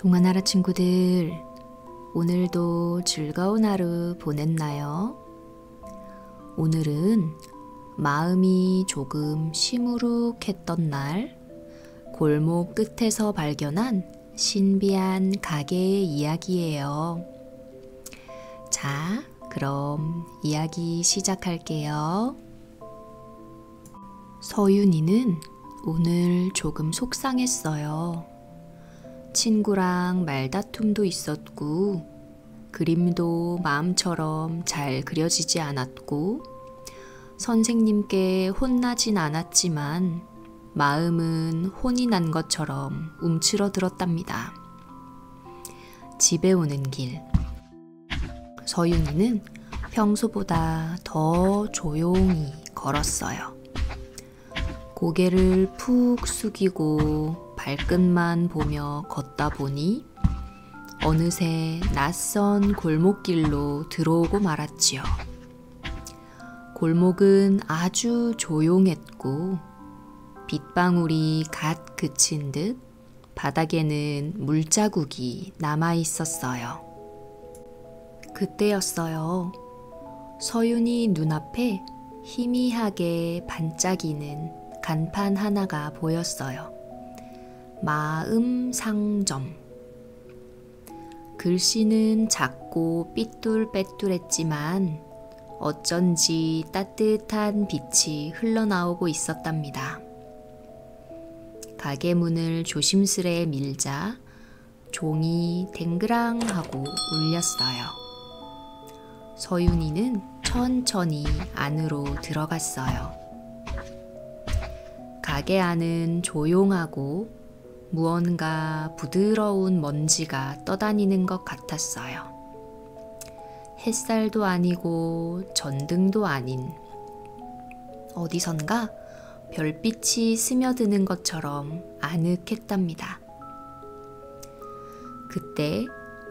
동아나라 친구들, 오늘도 즐거운 하루 보냈나요? 오늘은 마음이 조금 시무룩했던 날, 골목 끝에서 발견한 신비한 가게의 이야기예요. 자, 그럼 이야기 시작할게요. 서윤이는 오늘 조금 속상했어요. 친구랑 말다툼도 있었고, 그림도 마음처럼 잘 그려지지 않았고, 선생님께 혼나진 않았지만, 마음은 혼이 난 것처럼 움츠러들었답니다. 집에 오는 길, 서윤이는 평소보다 더 조용히 걸었어요. 고개를 푹 숙이고 발끝만 보며 걷다 보니 어느새 낯선 골목길로 들어오고 말았지요. 골목은 아주 조용했고 빗방울이 갓 그친 듯 바닥에는 물자국이 남아 있었어요. 그때였어요. 서윤이 눈앞에 희미하게 반짝이는 간판 하나가 보였어요. 마음 상점. 글씨는 작고 삐뚤빼뚤했지만 어쩐지 따뜻한 빛이 흘러나오고 있었답니다. 가게 문을 조심스레 밀자 종이 댕그랑하고 울렸어요. 서윤이는 천천히 안으로 들어갔어요. 가게 안은 조용하고 무언가 부드러운 먼지가 떠다니는 것 같았어요. 햇살도 아니고 전등도 아닌 어디선가 별빛이 스며드는 것처럼 아늑했답니다. 그때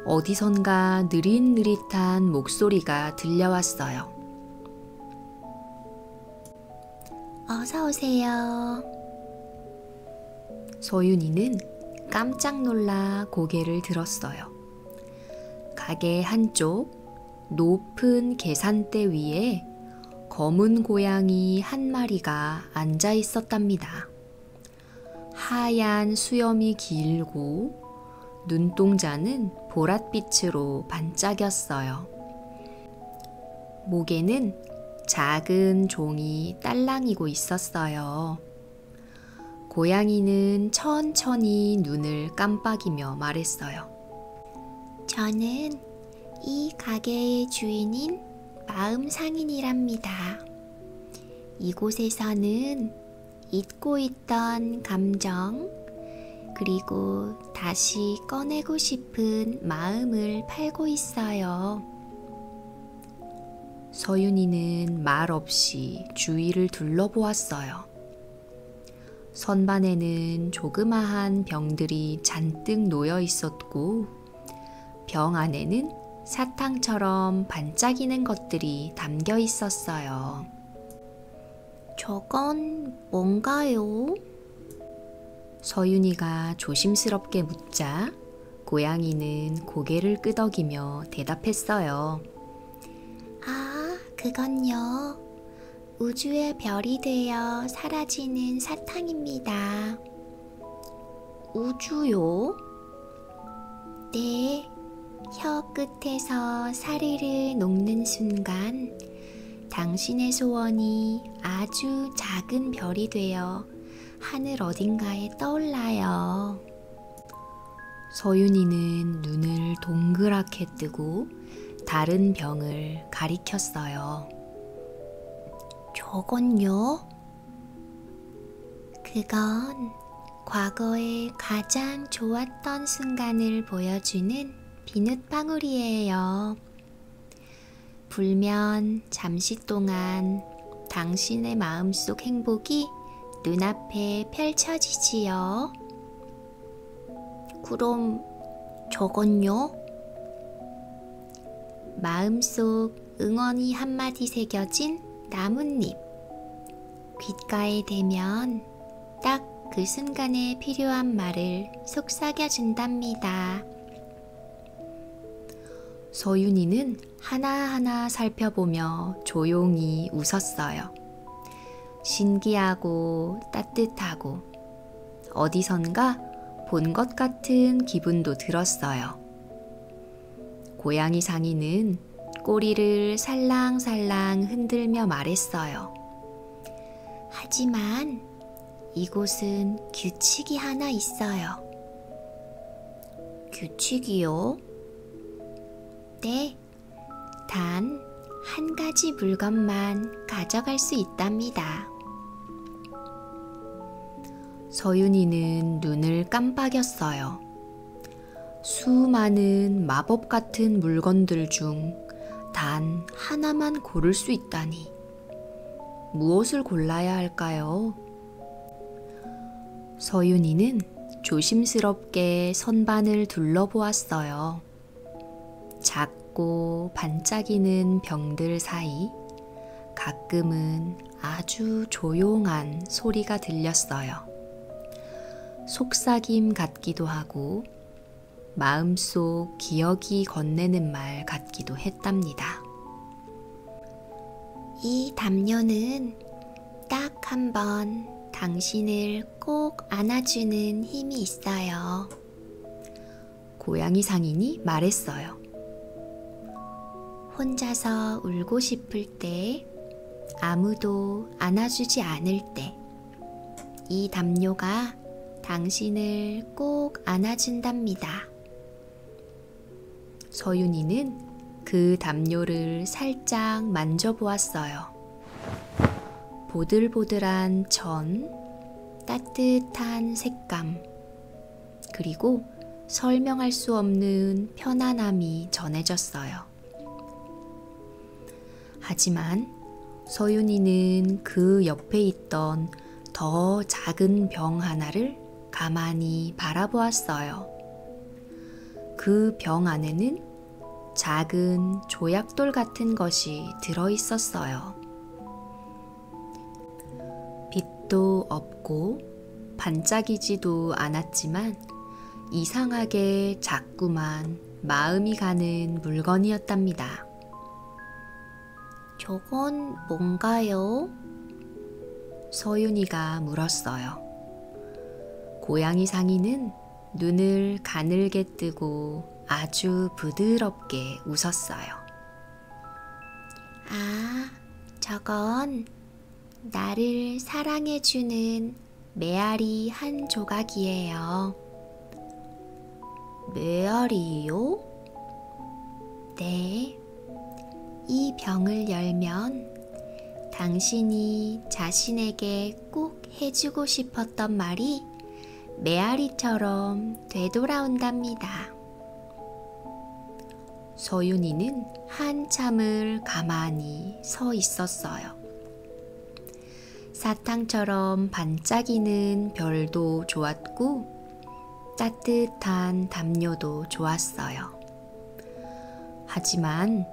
어디선가 느릿느릿한 목소리가 들려왔어요. 어서 오세요. 서윤이는 깜짝 놀라 고개를 들었어요. 가게 한쪽 높은 계산대 위에 검은 고양이 한 마리가 앉아 있었답니다. 하얀 수염이 길고 눈동자는 보랏빛으로 반짝였어요. 목에는 작은 종이 딸랑이고 있었어요. 고양이는 천천히 눈을 깜빡이며 말했어요. 저는 이 가게의 주인인 마음상인이랍니다. 이곳에서는 잊고 있던 감정, 그리고 다시 꺼내고 싶은 마음을 팔고 있어요. 서윤이는 말 없이 주위를 둘러보았어요. 선반에는 조그마한 병들이 잔뜩 놓여 있었고 병 안에는 사탕처럼 반짝이는 것들이 담겨 있었어요. 저건 뭔가요? 서윤이가 조심스럽게 묻자 고양이는 고개를 끄덕이며 대답했어요. 아, 그건요. 우주의 별이 되어 사라지는 사탕입니다. 우주요? 네, 혀 끝에서 사리를 녹는 순간 당신의 소원이 아주 작은 별이 되어 하늘 어딘가에 떠올라요. 서윤이는 눈을 동그랗게 뜨고 다른 병을 가리켰어요. 저건요? 그건 과거에 가장 좋았던 순간을 보여주는 비눗방울이에요. 불면 잠시 동안 당신의 마음속 행복이 눈앞에 펼쳐지지요. 그럼 저건요? 마음속 응원이 한마디 새겨진 나뭇잎. 귓가에 대면 딱 그 순간에 필요한 말을 속삭여준답니다. 서윤이는 하나하나 살펴보며 조용히 웃었어요. 신기하고 따뜻하고 어디선가 본 것 같은 기분도 들었어요. 고양이 상이는 꼬리를 살랑살랑 흔들며 말했어요. 하지만 이곳은 규칙이 하나 있어요. 규칙이요? 네, 단 한 가지 물건만 가져갈 수 있답니다. 서윤이는 눈을 깜빡였어요. 수많은 마법 같은 물건들 중 단 하나만 고를 수 있다니. 무엇을 골라야 할까요? 서윤이는 조심스럽게 선반을 둘러보았어요. 작고 반짝이는 병들 사이 가끔은 아주 조용한 소리가 들렸어요. 속삭임 같기도 하고 마음속 기억이 건네는 말 같기도 했답니다. 이 담요는 딱 한 번 당신을 꼭 안아주는 힘이 있어요. 고양이 상인이 말했어요. 혼자서 울고 싶을 때, 아무도 안아주지 않을 때, 이 담요가 당신을 꼭 안아준답니다. 서윤이는 그 담요를 살짝 만져보았어요. 보들보들한 천, 따뜻한 색감, 그리고 설명할 수 없는 편안함이 전해졌어요. 하지만 서윤이는 그 옆에 있던 더 작은 병 하나를 가만히 바라보았어요. 그 병 안에는 작은 조약돌 같은 것이 들어있었어요. 빛도 없고 반짝이지도 않았지만 이상하게 자꾸만 마음이 가는 물건이었답니다. 저건 뭔가요? 서윤이가 물었어요. 고양이 상이는 눈을 가늘게 뜨고 아주 부드럽게 웃었어요. 아, 저건 나를 사랑해주는 메아리 한 조각이에요. 메아리요? 네. 이 병을 열면 당신이 자신에게 꼭 해주고 싶었던 말이 메아리처럼 되돌아온답니다. 서윤이는 한참을 가만히 서 있었어요. 사탕처럼 반짝이는 별도 좋았고 따뜻한 담요도 좋았어요. 하지만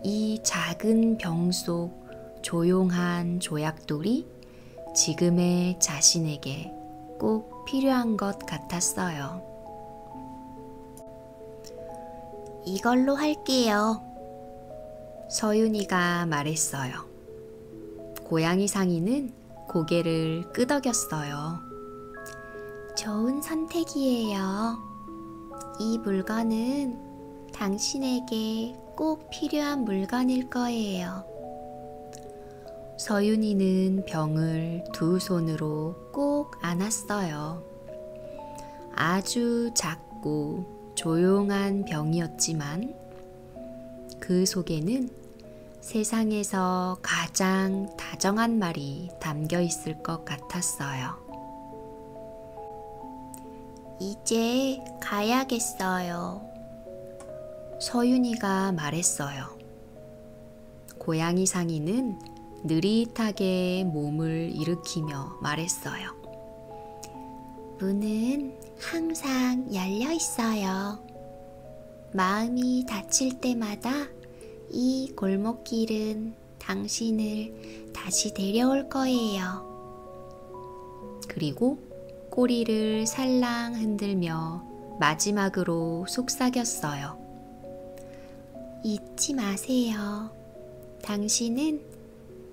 이 작은 병 속 조용한 조약돌이 지금의 자신에게 꼭 필요한 것 같았어요. 이걸로 할게요. 서윤이가 말했어요. 고양이 상이는 고개를 끄덕였어요. 좋은 선택이에요. 이 물건은 당신에게 꼭 필요한 물건일 거예요. 서윤이는 병을 두 손으로 꼭 안았어요. 아주 작고 조용한 병이었지만 그 속에는 세상에서 가장 다정한 말이 담겨 있을 것 같았어요. 이제 가야겠어요. 서윤이가 말했어요. 고양이 상이는 느릿하게 몸을 일으키며 말했어요. 문은 항상 열려 있어요. 마음이 다칠 때마다 이 골목길은 당신을 다시 데려올 거예요. 그리고 꼬리를 살랑 흔들며 마지막으로 속삭였어요. 잊지 마세요. 당신은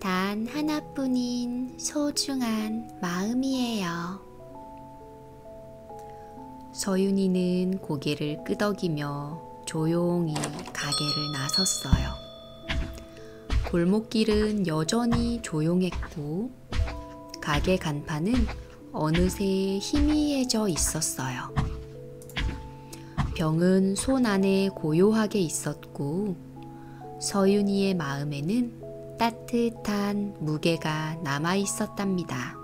단 하나뿐인 소중한 마음이에요. 서윤이는 고개를 끄덕이며 조용히 가게를 나섰어요. 골목길은 여전히 조용했고 가게 간판은 어느새 희미해져 있었어요. 병은 손 안에 고요하게 있었고 서윤이의 마음에는 따뜻한 무게가 남아 있었답니다.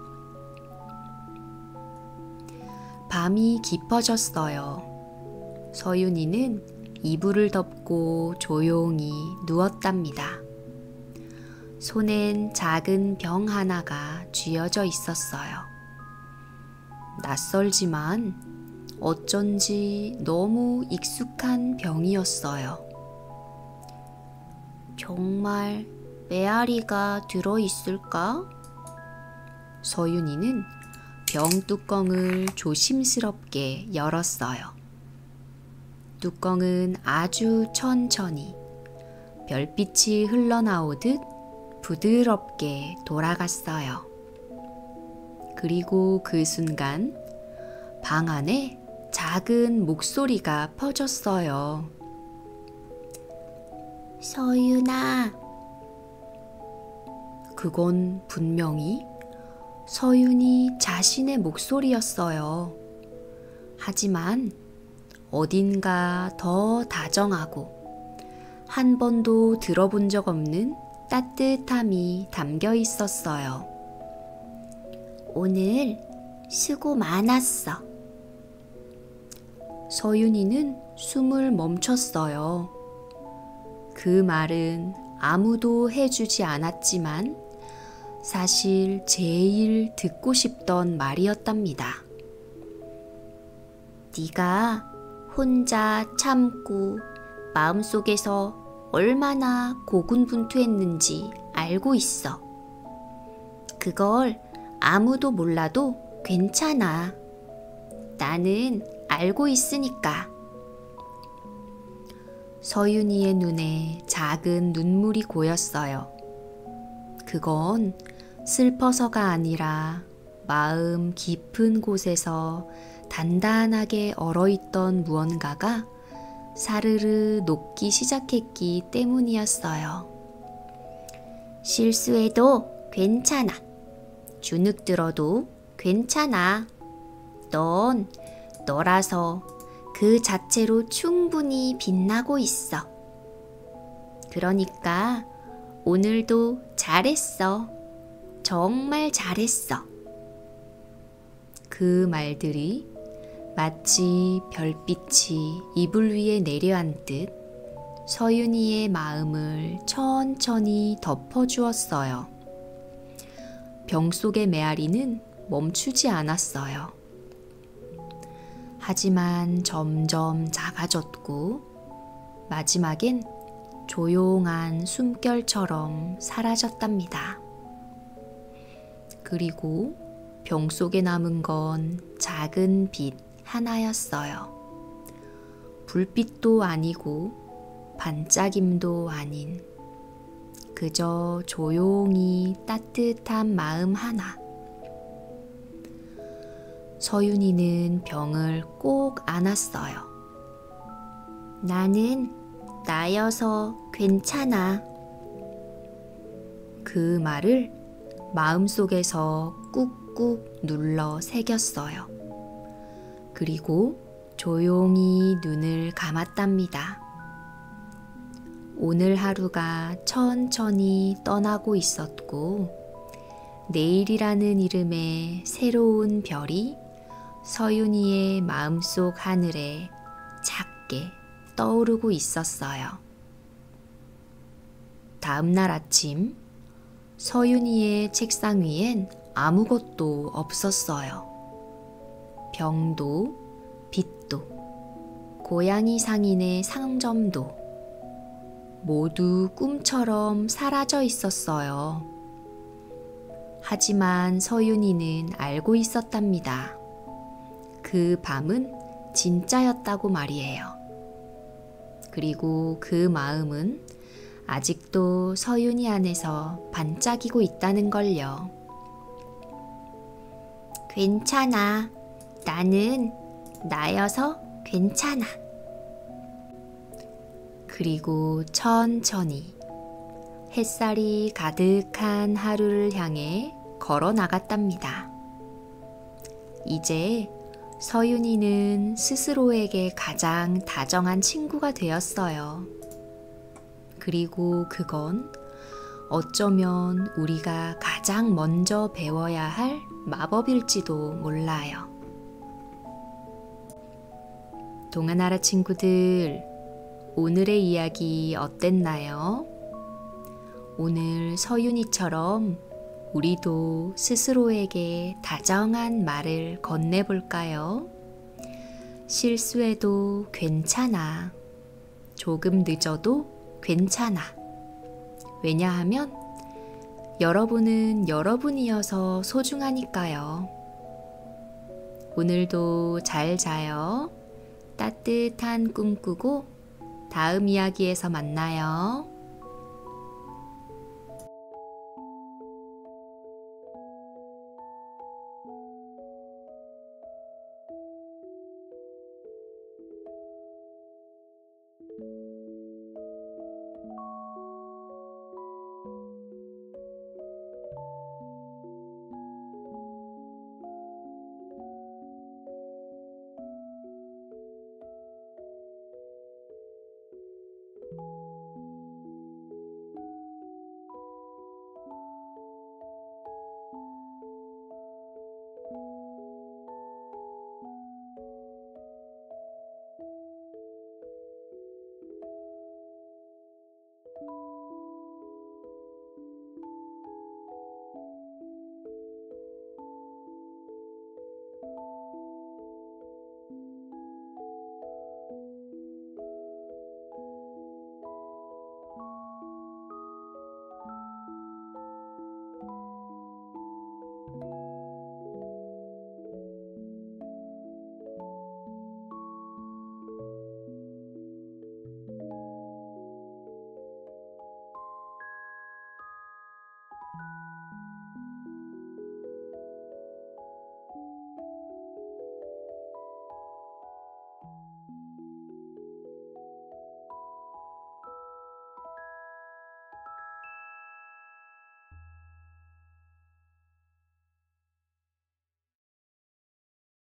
밤이 깊어졌어요. 서윤이는 이불을 덮고 조용히 누웠답니다. 손엔 작은 병 하나가 쥐어져 있었어요. 낯설지만 어쩐지 너무 익숙한 병이었어요. 정말 메아리가 들어있을까? 서윤이는 병 뚜껑을 조심스럽게 열었어요. 뚜껑은 아주 천천히 별빛이 흘러나오듯 부드럽게 돌아갔어요. 그리고 그 순간 방 안에 작은 목소리가 퍼졌어요. 서윤아. 그건 분명히 서윤이 자신의 목소리였어요. 하지만 어딘가 더 다정하고 한 번도 들어본 적 없는 따뜻함이 담겨 있었어요. 오늘 수고 많았어. 서윤이는 숨을 멈췄어요. 그 말은 아무도 해주지 않았지만 사실 제일 듣고 싶던 말이었답니다. 네가 혼자 참고 마음속에서 얼마나 고군분투했는지 알고 있어. 그걸 아무도 몰라도 괜찮아. 나는 알고 있으니까. 서윤이의 눈에 작은 눈물이 고였어요. 그건 슬퍼서가 아니라 마음 깊은 곳에서 단단하게 얼어있던 무언가가 사르르 녹기 시작했기 때문이었어요. 실수해도 괜찮아. 주눅 들어도 괜찮아. 넌 너라서 그 자체로 충분히 빛나고 있어. 그러니까 오늘도 잘했어. 정말 잘했어. 그 말들이 마치 별빛이 이불 위에 내려앉듯 서윤이의 마음을 천천히 덮어주었어요. 병 속의 메아리는 멈추지 않았어요. 하지만 점점 작아졌고 마지막엔 조용한 숨결처럼 사라졌답니다. 그리고 병 속에 남은 건 작은 빛 하나였어요. 불빛도 아니고 반짝임도 아닌 그저 조용히 따뜻한 마음 하나. 서윤이는 병을 꼭 안았어요. 나는 나여서 괜찮아. 그 말을 마음속에서 꾹꾹 눌러 새겼어요. 그리고 조용히 눈을 감았답니다. 오늘 하루가 천천히 떠나고 있었고 내일이라는 이름의 새로운 별이 서윤이의 마음속 하늘에 작게 떠오르고 있었어요. 다음 날 아침 서윤이의 책상 위엔 아무것도 없었어요. 병도, 빛도, 고양이 상인의 상점도 모두 꿈처럼 사라져 있었어요. 하지만 서윤이는 알고 있었답니다. 그 밤은 진짜였다고 말이에요. 그리고 그 마음은 아직도 서윤이 안에서 반짝이고 있다는 걸요. 괜찮아. 나는 나여서 괜찮아. 그리고 천천히 햇살이 가득한 하루를 향해 걸어 나갔답니다. 이제 서윤이는 스스로에게 가장 다정한 친구가 되었어요. 그리고 그건 어쩌면 우리가 가장 먼저 배워야 할 마법일지도 몰라요. 동아나라 친구들, 오늘의 이야기 어땠나요? 오늘 서윤이처럼 우리도 스스로에게 다정한 말을 건네볼까요? 실수해도 괜찮아. 조금 늦어도 괜찮아. 왜냐하면 여러분은 여러분이어서 소중하니까요. 오늘도 잘 자요. 따뜻한 꿈 꾸고 다음 이야기에서 만나요.